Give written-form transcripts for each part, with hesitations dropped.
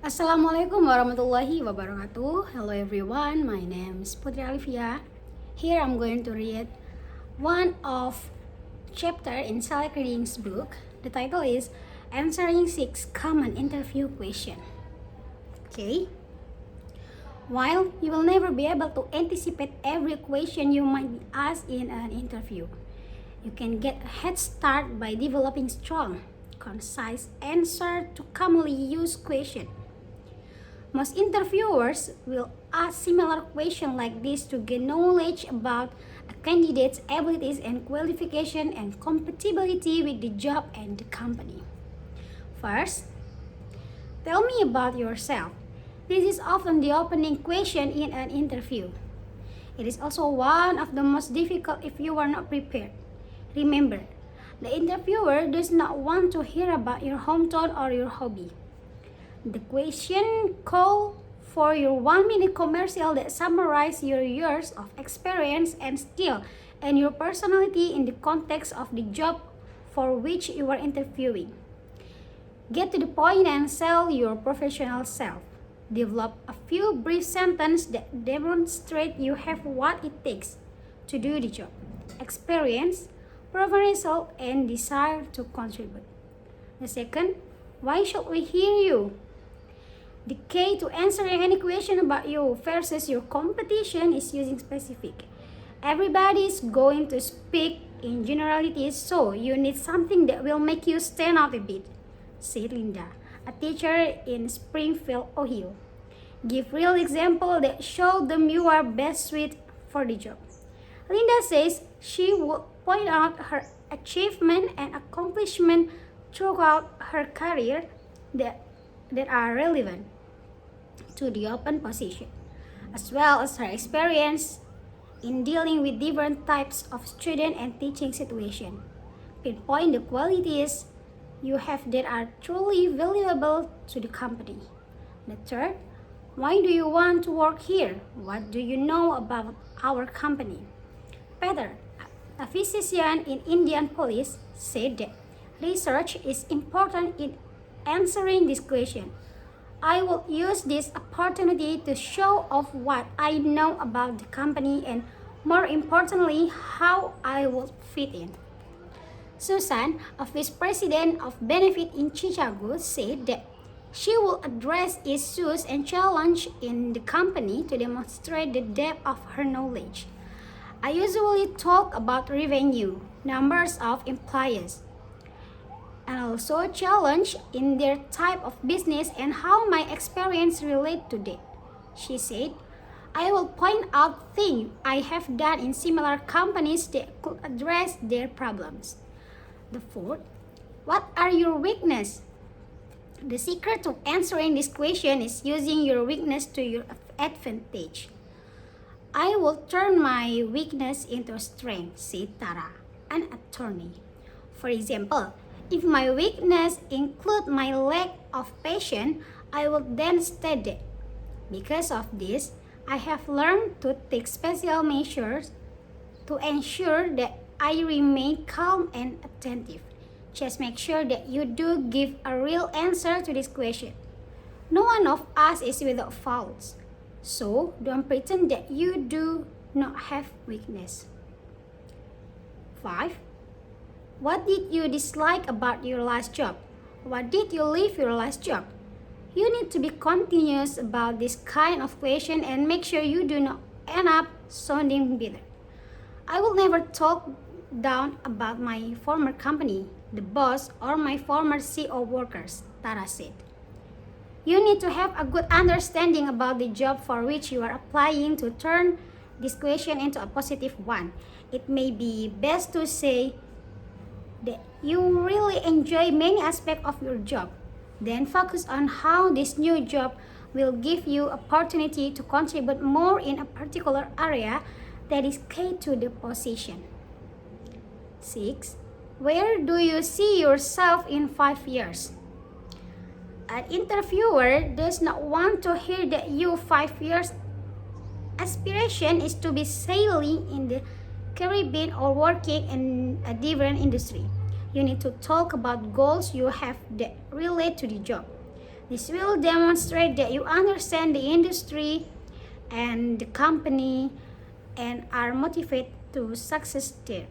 Assalamualaikum warahmatullahi wabarakatuh. Hello everyone, my name is Putri Alivia. Here I'm going to read one of chapter in Select Reading's book. The title is Answering 6 Common Interview Questions. Okay. While you will never be able to anticipate every question you might be asked in an interview, you can get a head start by developing strong, concise answer to commonly used questions. Most interviewers will ask similar questions like this to gain knowledge about a candidate's abilities and qualification and compatibility with the job and the company. First, tell me about yourself. This is often the opening question in an interview. It is also one of the most difficult if you are not prepared. Remember, the interviewer does not want to hear about your hometown or your hobby. The question calls for your 1-minute commercial that summarizes your years of experience and skill and your personality in the context of the job for which you are interviewing. Get to the point and sell your professional self. Develop a few brief sentences that demonstrate you have what it takes to do the job. Experience, proven result, and desire to contribute. The second, why should we hear you? The key to answering any question about you versus your competition is using specific. Everybody is going to speak in generalities, so you need something that will make you stand out a bit, said Linda, a teacher in Springfield, Ohio. Give real examples that show them you are best suited for the job. Linda says she would point out her achievement and accomplishment throughout her career that are relevant to the open position, as well as her experience in dealing with different types of student and teaching situations. Pinpoint the qualities you have that are truly valuable to the company. The third, why do you want to work here? What do you know about our company? Peter, a physician in Indianapolis, said that research is important in answering this question. I will use this opportunity to show off what I know about the company and, more importantly, how I will fit in. Susan, a vice president of benefit in Chicago, said that she will address issues and challenges in the company to demonstrate the depth of her knowledge. I usually talk about revenue, numbers of employees, and also challenge in their type of business and how my experience relate to that. She said, I will point out things I have done in similar companies that could address their problems. The fourth, what are your weaknesses? The secret to answering this question is using your weakness to your advantage. I will turn my weakness into strength, said Tara, an attorney. For example, if my weakness include my lack of patience, I will then state that. Because of this, I have learned to take special measures to ensure that I remain calm and attentive. Just make sure that you do give a real answer to this question. No one of us is without faults, so don't pretend that you do not have weakness. 5. What did you dislike about your last job? Why did you leave your last job? You need to be continuous about this kind of question and make sure you do not end up sounding bitter. I will never talk down about my former company, the boss, or my former CO workers, Tara said. You need to have a good understanding about the job for which you are applying to turn this question into a positive one. It may be best to say that you really enjoy many aspects of your job. Then focus on how this new job will give you opportunity to contribute more in a particular area that is key to the position. 6. Where do you see yourself in 5 years? An interviewer does not want to hear that your 5 years aspiration is to be sailing in the Caribbean or working in a different industry. You need to talk about goals you have that relate to the job. This will demonstrate that you understand the industry and the company and are motivated to success there.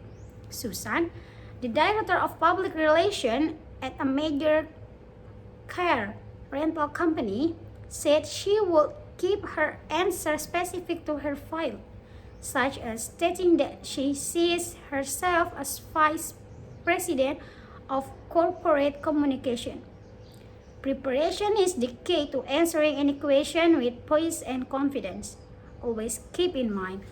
Susan, the director of public relations at a major car rental company, said she would keep her answer specific to her file, such as stating that she sees herself as vice president of corporate communication. Preparation is the key to answering any question with poise and confidence. Always keep in mind,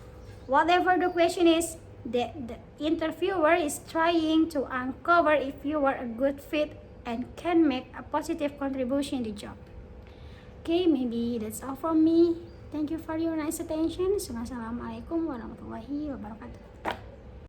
whatever the question is, the interviewer is trying to uncover if you are a good fit and can make a positive contribution in the job. Okay, maybe that's all from me. Thank you for your nice attention. Assalamualaikum warahmatullahi wabarakatuh.